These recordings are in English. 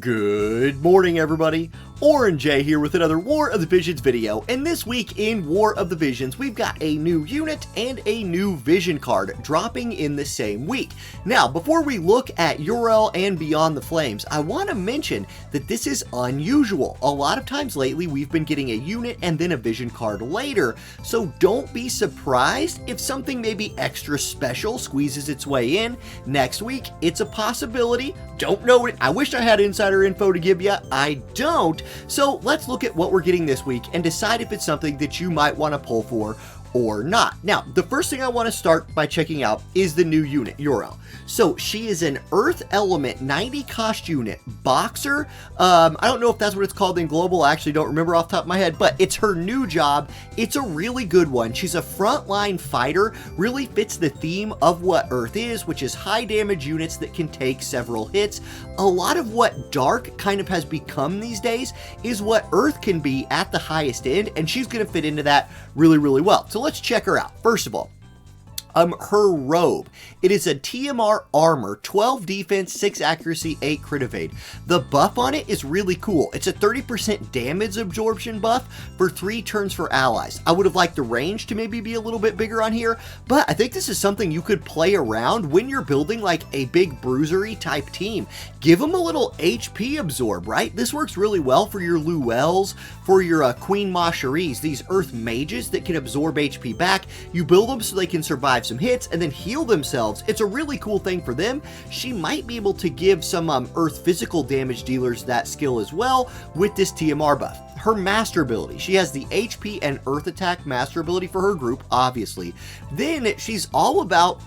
Good morning, everybody. Orange J here with another War of the Visions video, and this week in War of the Visions, we've got a new unit and a new vision card dropping in the same week. Now, before we look at Eurel and Beyond the Flames, I want to mention that this is unusual. A lot of times lately, we've been getting a unit and then a vision card later, so don't be surprised if something maybe extra special squeezes its way in next week. It's a possibility. Don't know it. I wish I had insider info to give you. I don't. So let's look at what we're getting this week and decide if it's something that you might want to pull for or not. Now, the first thing I want to start by checking out is the new unit, Eurel. So she is an Earth Element 90 cost unit, Boxer. I don't know if that's what it's called in Global. I actually don't remember off the top of my head, but it's her new job. It's a really good one. She's a frontline fighter, really fits the theme of what Earth is, which is high damage units that can take several hits. A lot of what Dark kind of has become these days is what Earth can be at the highest end, and she's going to fit into that really, really well. So let's check her out. First of all, her robe. It is a TMR armor, 12 defense, 6 accuracy, 8 crit evade. The buff on it is really cool. It's a 30% damage absorption buff for 3 turns for allies. I would have liked the range to maybe be a little bit bigger on here, but I think this is something you could play around when you're building like a big bruisery type team. Give them a little HP absorb, right? This works really well for your Luels, for your Queen Macheries, these Earth mages that can absorb HP back. You build them so they can survive some hits and then heal themselves. It's a really cool thing for them. She might be able to give some Earth physical damage dealers that skill as well with this TMR buff. Her master ability, she has the HP and Earth attack master ability for her group, obviously. Then she's all about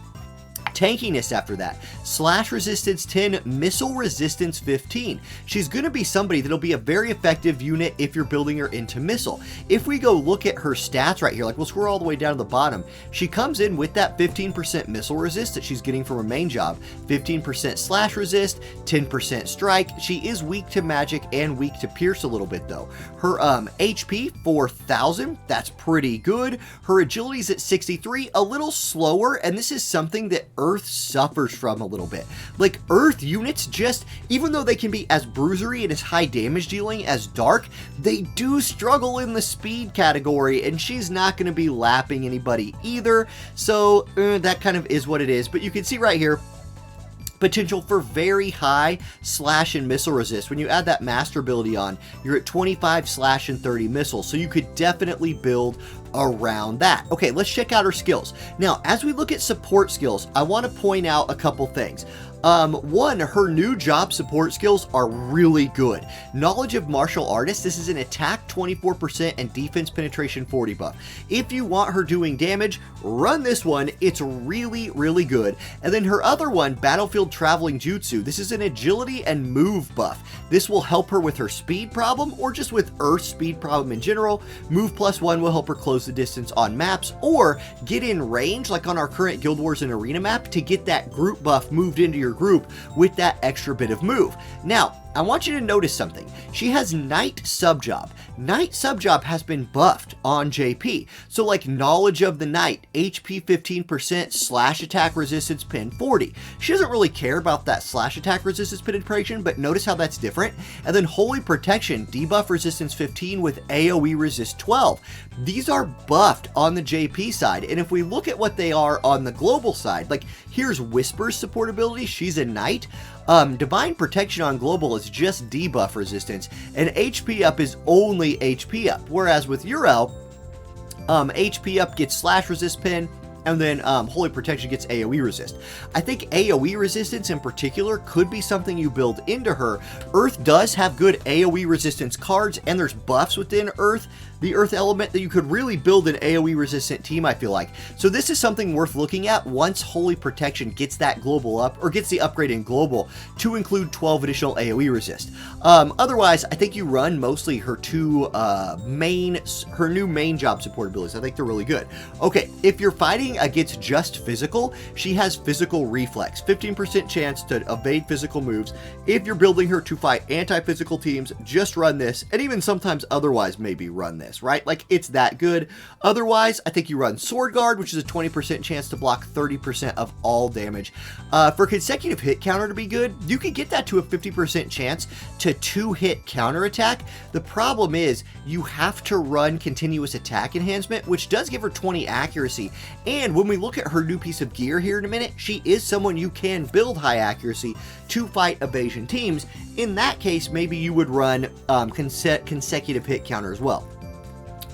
tankiness after that. Slash resistance 10, missile resistance 15. She's going to be somebody that'll be a very effective unit if you're building her into missile. If we go look at her stats right here, like we'll scroll all the way down to the bottom, she comes in with that 15% missile resist that she's getting from her main job, 15% slash resist, 10% strike. She is weak to magic and weak to pierce a little bit though. Her HP 4,000, that's pretty good. Her agility is at 63, a little slower, and this is something that Earth suffers from a little bit. Like Earth units, just even though they can be as bruisery and as high damage dealing as Dark, they do struggle in the speed category, and she's not going to be lapping anybody either. So that kind of is what it is. But you can see right here, potential for very high slash and missile resist. When you add that master ability on, you're at 25 slash and 30 missiles. So you could definitely build around that. Okay, let's check out her skills. Now, as we look at support skills, I want to point out a couple things. One, her new job support skills are really good. Knowledge of martial artists, this is an attack 24% and defense penetration 40 buff. If you want her doing damage, run this one. It's really, really good. And then her other one, battlefield traveling jutsu, this is an agility and move buff. This will help her with her speed problem or just with Earth speed problem in general. Move +1 will help her close the distance on maps or get in range like on our current Guild Wars and Arena map to get that group buff moved into your group with that extra bit of move. Now, I want you to notice something. She has Night Subjob. Night Subjob has been buffed on JP. So like Knowledge of the Night, HP 15%, slash attack resistance pin 40. She doesn't really care about that slash attack resistance penetration, but notice how that's different. And then Holy Protection, debuff resistance 15 with AoE resist 12. These are buffed on the JP side. And if we look at what they are on the global side, like here's Whisper's support ability. She's a Knight. Divine Protection on global is just debuff resistance, and HP up is only HP up, whereas with Eurel, HP up gets slash resist pin, and then Holy Protection gets AoE resist. I think AoE resistance in particular could be something you build into her. Earth does have good AoE resistance cards, and there's buffs within Earth, the Earth element, that you could really build an AoE resistant team, I feel like. So this is something worth looking at once Holy Protection gets that global up, or gets the upgrade in global to include 12 additional AoE resist. Otherwise, I think you run mostly her her new main job support abilities. I think they're really good. Okay, if you're fighting against just physical, she has physical reflex, 15% chance to evade physical moves. If you're building her to fight anti-physical teams, just run this, and even sometimes otherwise maybe run this, right? Like, it's that good. Otherwise, I think you run Sword Guard, which is a 20% chance to block 30% of all damage. For consecutive hit counter to be good, you could get that to a 50% chance to 2-hit counterattack. The problem is you have to run continuous attack enhancement, which does give her 20 accuracy. And when we look at her new piece of gear here in a minute, she is someone you can build high accuracy to fight evasion teams. In that case, maybe you would run consecutive hit counter as well.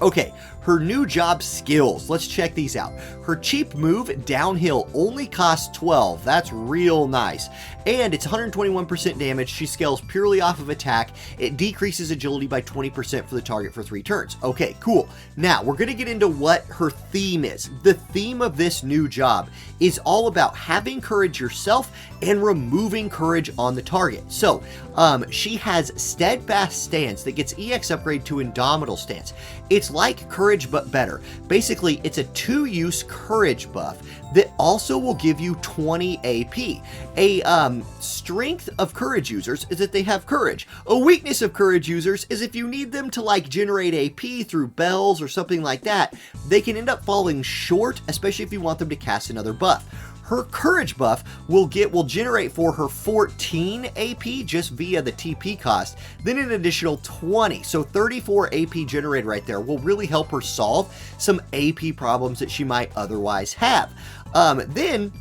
Okay, her new job skills. Let's check these out. Her cheap move, downhill, only costs 12. That's real nice. And it's 121% damage. She scales purely off of attack. It decreases agility by 20% for the target for 3 turns. Okay, cool. Now, we're going to get into what her theme is. The theme of this new job is all about having courage yourself and removing courage on the target. So, she has Steadfast Stance that gets EX upgrade to Indomitable Stance. It's like courage but better. Basically, it's a 2-use courage buff that also will give you 20 AP. A strength of courage users is that they have courage. A weakness of courage users is if you need them to like generate AP through bells or something like that, they can end up falling short, especially if you want them to cast another buff. Her courage buff will generate for her 14 AP just via the TP cost, then an additional 20. So 34 AP generated right there will really help her solve some AP problems that she might otherwise have. Then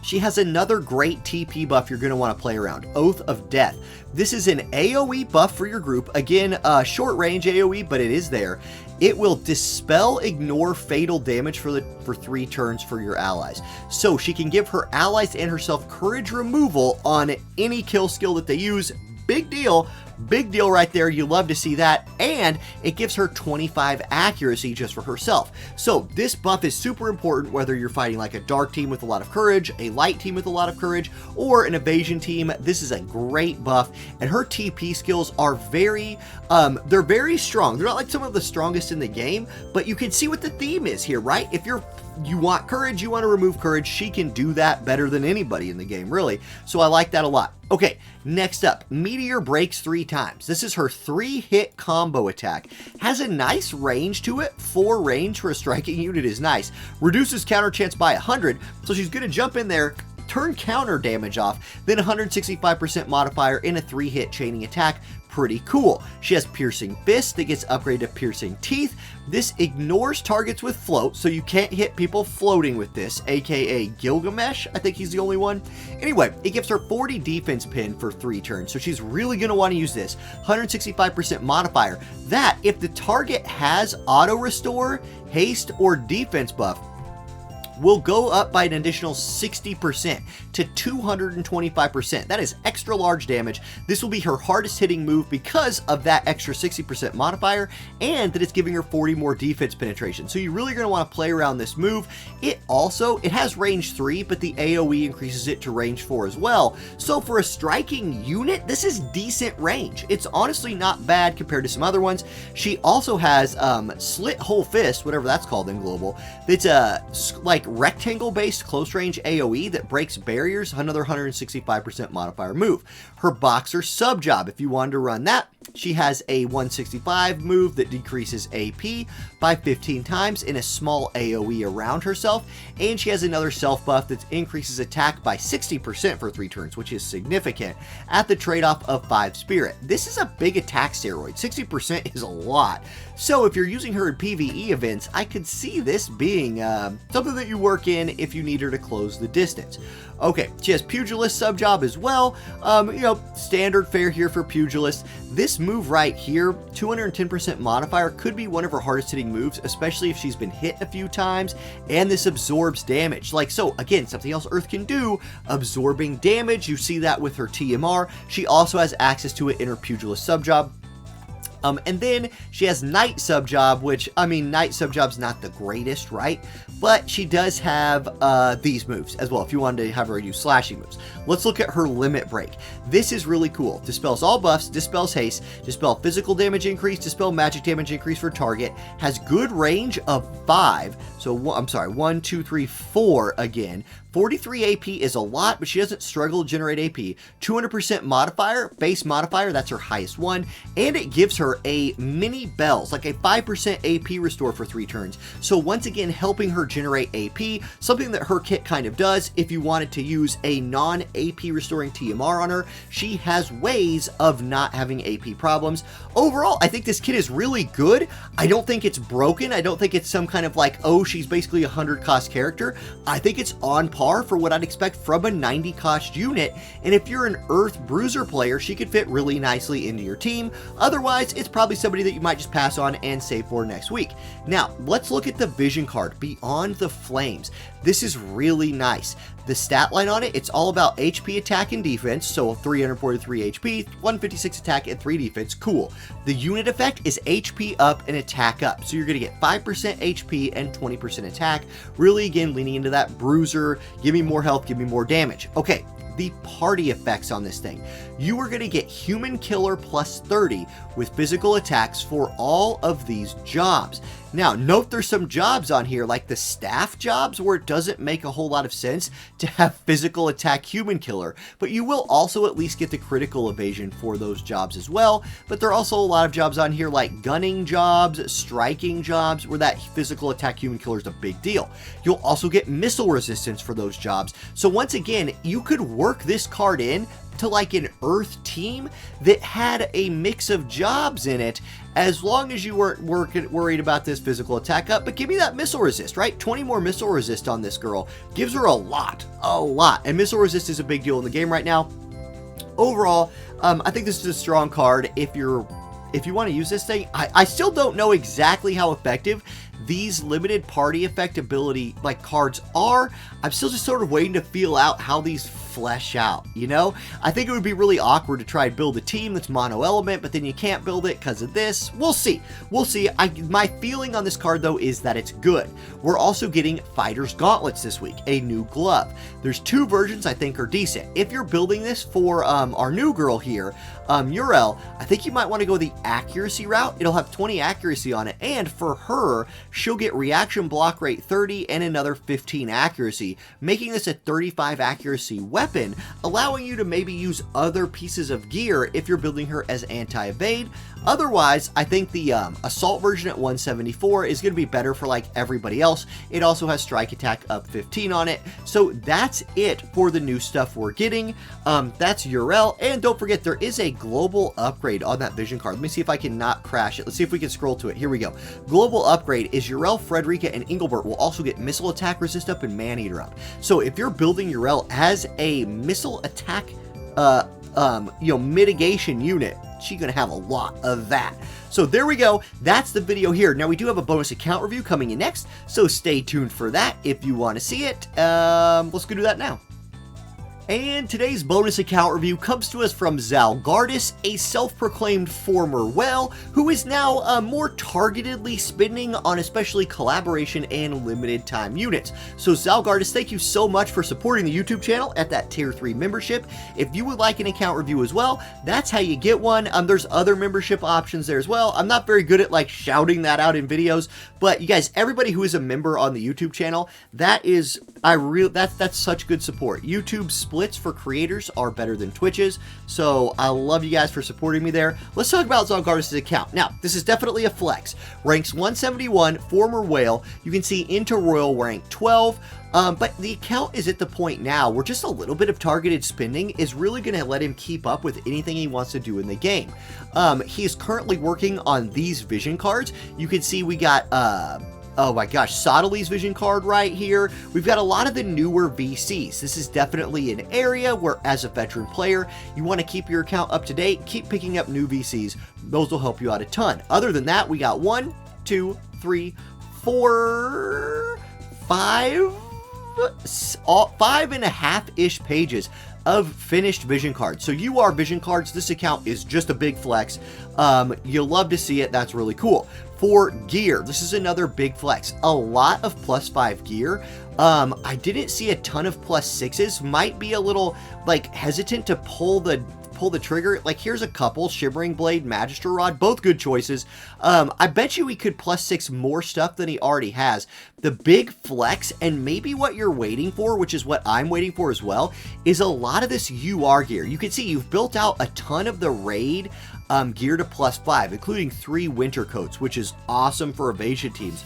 she has another great TP buff you're going to want to play around, Oath of Death. This is an AoE buff for your group. Again, short range AoE, but it is there. It will dispel, ignore fatal damage for 3 turns for your allies. So she can give her allies and herself courage removal on any kill skill that they use. Big deal. Big deal right there. You love to see that. And it gives her 25 accuracy just for herself. So this buff is super important whether you're fighting like a dark team with a lot of courage, a light team with a lot of courage, or an evasion team. This is a great buff. And her TP skills are they're very strong. They're not like some of the strongest in the game, but you can see what the theme is here, right? If you want courage, you want to remove courage, she can do that better than anybody in the game, really. So I like that a lot. Okay, next up, Meteor breaks 3 times. This is her 3-hit combo attack. Has a nice range to it. 4 range for a striking unit is nice. Reduces counter chance by 100, so she's going to jump in there, turn counter damage off, then 165% modifier in a 3-hit chaining attack. Pretty cool. She has Piercing Fist that gets upgraded to Piercing Teeth. This ignores targets with float, so you can't hit people floating with this, aka Gilgamesh. I think he's the only one. Anyway, it gives her 40 defense pin for 3 turns, so she's really going to want to use this. 165% modifier. That, if the target has auto restore, haste, or defense buff, will go up by an additional 60% to 225%. That is extra large damage. This will be her hardest hitting move because of that extra 60% modifier, and that it's giving her 40 more defense penetration. So you're really going to want to play around this move. It has range 3, but the AoE increases it to range 4 as well. So for a striking unit, this is decent range. It's honestly not bad compared to some other ones. She also has Slit Hole Fist, whatever that's called in global. It's a like rectangle based close range AoE that breaks barriers, another 165% modifier move. Her Boxer sub job, if you wanted to run that, she has a 165 move that decreases AP by 15 times in a small AoE around herself, and she has another self buff that increases attack by 60% for 3 turns, which is significant, at the trade-off of 5 spirit. This is a big attack steroid. 60% is a lot. So if you're using her in PvE events, I could see this being something that you work in if you need her to close the distance. Okay, she has Pugilist sub job as well. Standard fare here for Pugilist. This move right here, 210% modifier, could be one of her hardest hitting moves, especially if she's been hit a few times, and this absorbs damage. Like so, again, something else Earth can do, absorbing damage. You see that with her TMR. She also has access to it in her Pugilist sub job. And then she has Night Sub-Job, which, I mean, Night Sub-Job's not the greatest, right? But she does have these moves as well, if you wanted to have her use slashing moves. Let's look at her Limit Break. This is really cool. Dispels all buffs, dispels haste, dispel physical damage increase, dispel magic damage increase for target, has good range of 5, so I'm sorry, 1, 2, 3, 4 again. 43 AP is a lot, but she doesn't struggle to generate AP. 200% modifier, base modifier, that's her highest one, and it gives her a mini bells, like a 5% AP restore for 3 turns. So once again, helping her generate AP, something that her kit kind of does. If you wanted to use a non-AP restoring TMR on her, she has ways of not having AP problems. Overall, I think this kit is really good. I don't think it's broken. I don't think it's some kind of like, oh, she's basically a 100 cost character. I think it's on par for what I'd expect from a 90 cost unit, and if you're an Earth Bruiser player, she could fit really nicely into your team. Otherwise, it's probably somebody that you might just pass on and save for next week. Now, let's look at the vision card, Beyond the Flames. This is really nice. The stat line on it, it's all about HP, attack, and defense, so 343 HP, 156 attack, and 3 defense, cool. The unit effect is HP up and attack up, so you're going to get 5% HP and 20% attack, really again leaning into that bruiser, give me more health, give me more damage. Okay, the party effects on this thing. You are going to get Human Killer plus 30 with physical attacks for all of these jobs. Now, note there's some jobs on here, like the staff jobs, where it doesn't make a whole lot of sense to have physical attack Human Killer, but you will also at least get the critical evasion for those jobs as well. But there are also a lot of jobs on here like gunning jobs, striking jobs, where that physical attack Human Killer is a big deal. You'll also get missile resistance for those jobs. So once again, you could work this card in to like an Earth team that had a mix of jobs in it, as long as you weren't worried about this physical attack up. But give me that missile resist, right? 20 more missile resist on this girl gives her a lot. And missile resist is a big deal in the game right now. Overall, I think this is a strong card if you want to use this thing. I still don't know exactly how effective these limited party effect ability like cards are. I'm still just sort of waiting to feel out how these flesh out, you know? I think it would be really awkward to try and build a team that's mono element, but then you can't build it because of this. We'll see. We'll see. My feeling on this card though is that it's good. We're also getting Fighter's Gauntlets this week, a new glove. There's 2 versions I think are decent. If you're building this for our new girl here, Eurel, I think you might want to go the accuracy route. It'll have 20 accuracy on it, and for her, she'll get reaction block rate 30 and another 15 accuracy, making this a 35 accuracy weapon, allowing you to maybe use other pieces of gear if you're building her as anti-evade. Otherwise, I think the assault version at 174 is going to be better for like everybody else. It also has strike attack up 15 on it. So that's it for the new stuff we're getting. That's Eurel, and don't forget there is a global upgrade on that vision card. Let me see if I can not crash it. Let's see if we can scroll to it. Here we go. Global upgrade is Eurel, Frederica, and Engelbert will also get missile attack resist up and man-eater up. So if you're building Eurel as a missile attack mitigation unit, she's gonna have a lot of that. So there we go. That's the video here. Now we do have a bonus account review coming in next, so stay tuned for that if you want to see it. Let's go do that now. And today's bonus account review comes to us from Zalgardis, a self-proclaimed former whale, who is now more targetedly spending on especially collaboration and limited time units. So Zalgardis, thank you so much for supporting the YouTube channel at that tier 3 membership. If you would like an account review as well, that's how you get one. There's other membership options there as well. I'm not very good at like shouting that out in videos, but you guys, everybody who is a member on the YouTube channel, that's such good support. YouTube splits for creators are better than Twitch's, so I love you guys for supporting me there. Let's talk about Zalgardis' account. Now, this is definitely a flex. Ranks 171, former whale. You can see into Royal rank 12. But the account is at the point now where just a little bit of targeted spending is really going to let him keep up with anything he wants to do in the game. He is currently working on these vision cards. You can see we got, oh my gosh, Sottely's vision card right here. We've got a lot of the newer VCs. This is definitely an area where, as a veteran player, you want to keep your account up to date, keep picking up new VCs. Those will help you out a ton. Other than that, we got 1, 2, 3, 4, 5... 5.5-ish pages of finished vision cards. So you are vision cards. This account is just a big flex. You'll love to see it. That's really cool. For gear, this is another big flex. A lot of +5 gear. I didn't see a ton of +6s. Might be a little like hesitant to pull the trigger. Like here's a couple: Shimmering Blade, Magister Rod, both good choices. I bet you we could +6 more stuff than he already has. The big flex, and maybe what you're waiting for, which is what I'm waiting for as well, is a lot of this UR gear. You can see you've built out a ton of the raid gear to +5, including 3 winter coats, which is awesome for evasion teams.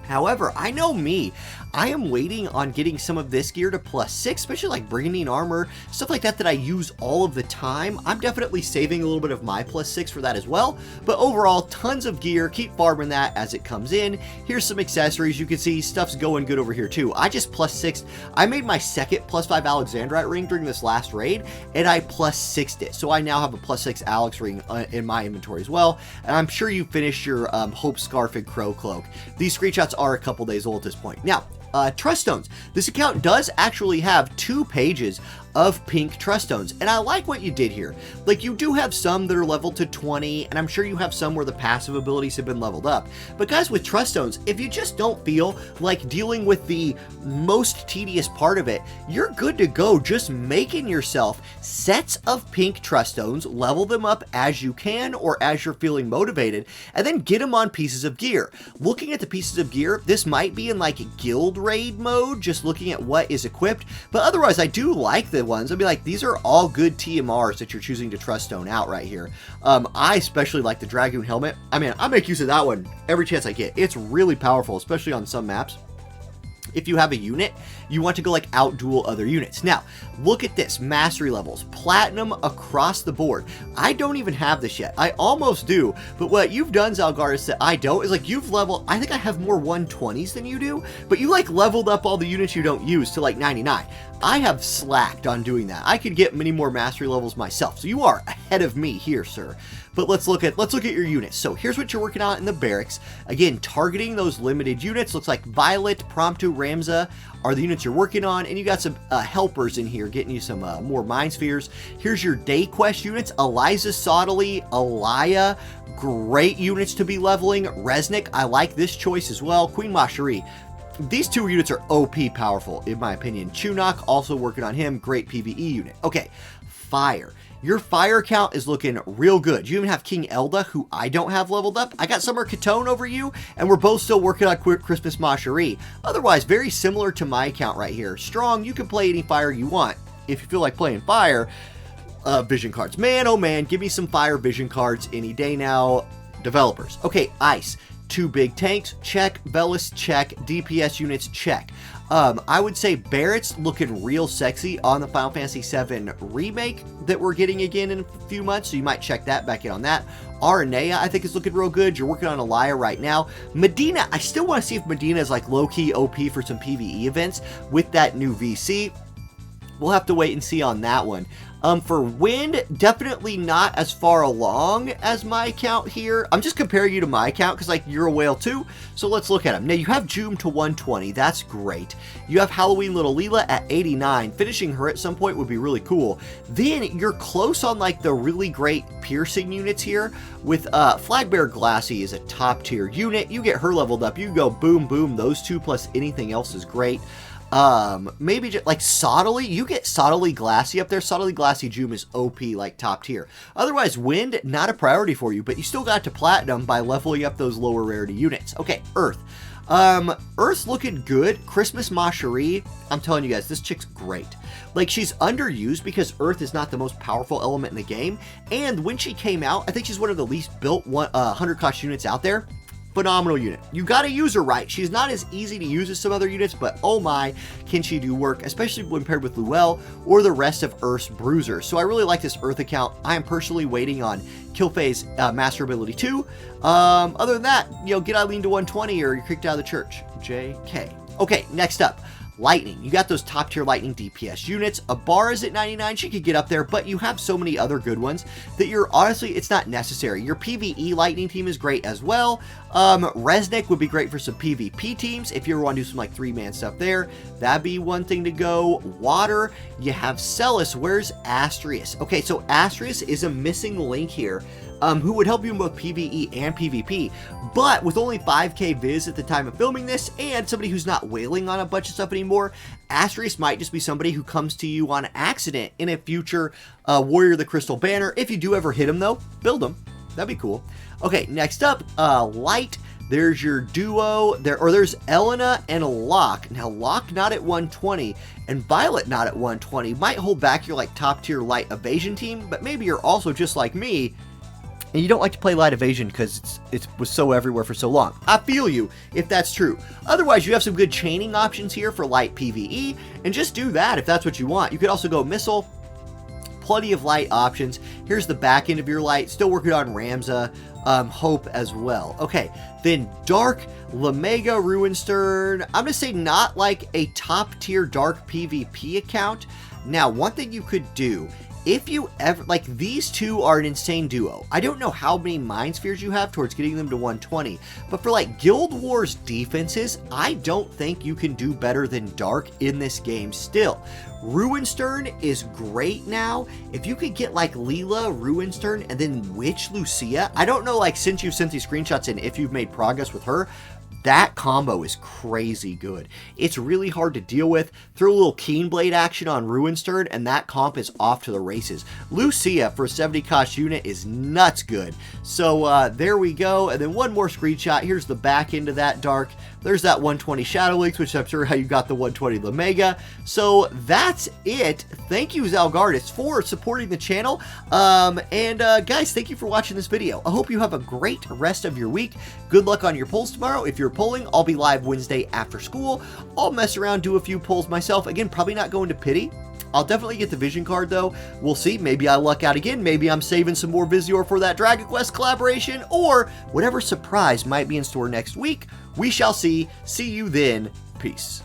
However, I know me, I am waiting on getting some of this gear to +6, especially like Brigandine armor, stuff like that I use all of the time. I'm definitely saving a little bit of my +6 for that as well, but overall, tons of gear. Keep farming that as it comes in. Here's some accessories. You can see stuff's going good over here too. I just +6'd. I made my second +5 Alexandrite ring during this last raid, and I +6'd it. So I now have a +6 Alex ring in my inventory as well, and I'm sure you finished your Hope Scarf and Crow Cloak. These screenshots are a couple days old at this point. Now, trust stones. This account does actually have 2 pages of pink trust stones, and I like what you did here. Like, you do have some that are leveled to 20, and I'm sure you have some where the passive abilities have been leveled up. But guys, with trust stones, if you just don't feel like dealing with the most tedious part of it, you're good to go just making yourself sets of pink trust stones, level them up as you can or as you're feeling motivated, and then get them on pieces of gear. Looking at the pieces of gear, this might be in like guild raid mode, just looking at what is equipped, but otherwise I do like the ones. I'd be like, these are all good TMRs that you're choosing to trust stone out right here. I especially like the Dragoon helmet. I mean, I make use of that one every chance I get. It's really powerful, especially on some maps. If you have a unit, you want to go like outduel other units. Now, look at this, mastery levels, platinum across the board. I don't even have this yet. I almost do, but what you've done, Zalgaris, that I don't, is like you've leveled, I think I have more 120s than you do, but you like leveled up all the units you don't use to like 99. I have slacked on doing that. I could get many more mastery levels myself, so you are ahead of me here, sir. But let's look at your units. So here's what you're working on in the barracks. Again, targeting those limited units. Looks like Violet, Promptu, Ramza are the units you're working on, and you got some helpers in here getting you some more Mind Spheres. Here's your day quest units: Eliza Sottily, Elia, great units to be leveling. Resnick, I like this choice as well. Queen Macherie. These 2 units are OP powerful, in my opinion. Chunok, also working on him, great PvE unit. Okay, fire. Your fire count is looking real good. You even have King Elda, who I don't have leveled up. I got Summer Katone over you, and we're both still working on Christmas Macherie. Otherwise, very similar to my account right here. Strong, you can play any fire you want. If you feel like playing fire, vision cards. Man, oh man, give me some fire vision cards any day now. Developers. Okay, ice. 2 big tanks, check. Velis, check. DPS units, check. I would say Barrett's looking real sexy on the Final Fantasy VII Remake that we're getting again in a few months, so you might check that back in on that. Aranea, I think, is looking real good. You're working on Elia right now. Medina, I still want to see if Medina is like low-key OP for some PvE events with that new VC. We'll have to wait and see on that one. For Wind, definitely not as far along as my account here. I'm just comparing you to my account because, like, you're a whale too. So let's look at them. Now, you have Joom to 120. That's great. You have Halloween Little Leela at 89. Finishing her at some point would be really cool. Then you're close on, like, the really great piercing units here with Flagbearer Glassy is a top tier unit. You get her leveled up. You go boom, boom. Those 2 plus anything else is great. Maybe just like Sottily, you get Sottily Glassy up there. Sottily Glassy Joom is OP, like top tier. Otherwise, Wind, not a priority for you, but you still got to Platinum by leveling up those lower rarity units. Okay, Earth. Earth's looking good. Christmas Macherie, I'm telling you guys, this chick's great. Like, she's underused because Earth is not the most powerful element in the game, and when she came out, I think she's one of the least built 100 cost units out there. Phenomenal unit. You gotta use her right. She's not as easy to use as some other units, but oh my, can she do work, especially when paired with Luel or the rest of Earth's bruisers. So I really like this Earth account. I am personally waiting on Kilfay's Master Ability 2. Other than that, you know, get Eileen to 120 or you're kicked out of the church. JK. Okay, next up. Lightning. You got those top tier Lightning DPS units. Abar is at 99. She could get up there, but you have so many other good ones that you're honestly, it's not necessary. Your PvE Lightning team is great as well. Resnick would be great for some PvP teams. If you ever want to do some like 3-man stuff there, that'd be one thing to go. Water, you have Celis. Where's Astrius? Okay, so Astrius is a missing link here. Who would help you in both PvE and PvP, but with only 5k viz at the time of filming this, and somebody who's not wailing on a bunch of stuff anymore, Astrius might just be somebody who comes to you on accident in a future Warrior of the Crystal Banner. If you do ever hit him though, build him. That'd be cool. Okay, next up, Light. There's your duo, there's Elena and Locke. Now, Locke not at 120, and Violet not at 120. Might hold back your like top tier Light Evasion team, but maybe you're also just like me, and you don't like to play Light Evasion because it was so everywhere for so long. I feel you if that's true. Otherwise, you have some good chaining options here for Light PvE, and just do that if that's what you want. You could also go Missile. Plenty of Light options. Here's the back end of your Light. Still working on Ramza, Hope as well. Okay, then Dark, Lamega, Ruinstern. I'm going to say not like a top tier Dark PvP account. Now, one thing you could do, if you ever, like, these two are an insane duo. I don't know how many Mind Spheres you have towards getting them to 120, but for, like, Guild Wars defenses, I don't think you can do better than Dark in this game still. Ruinstern is great now. If you could get, like, Leela, Ruinstern, and then Witch Lucia, I don't know, like, since you've sent these screenshots in, if you've made progress with her, that combo is crazy good. It's really hard to deal with. Throw a little Keen Blade action on Ruinstern, and that comp is off to the races. Lucia for a 70 cost unit is nuts good. So there we go. And then one more screenshot. Here's the back end of that Dark. There's that 120 Shadow Links, which I'm sure how you got the 120 Lamega. So that's it. Thank you, Zalgardis, for supporting the channel. Guys, thank you for watching this video. I hope you have a great rest of your week. Good luck on your polls tomorrow. If you're polling, I'll be live Wednesday after school. I'll mess around, do a few polls myself. Again, probably not going to pity. I'll definitely get the vision card though. We'll see. Maybe I luck out again. Maybe I'm saving some more Vizior for that Dragon Quest collaboration, or whatever surprise might be in store next week. We shall see. See you then. Peace.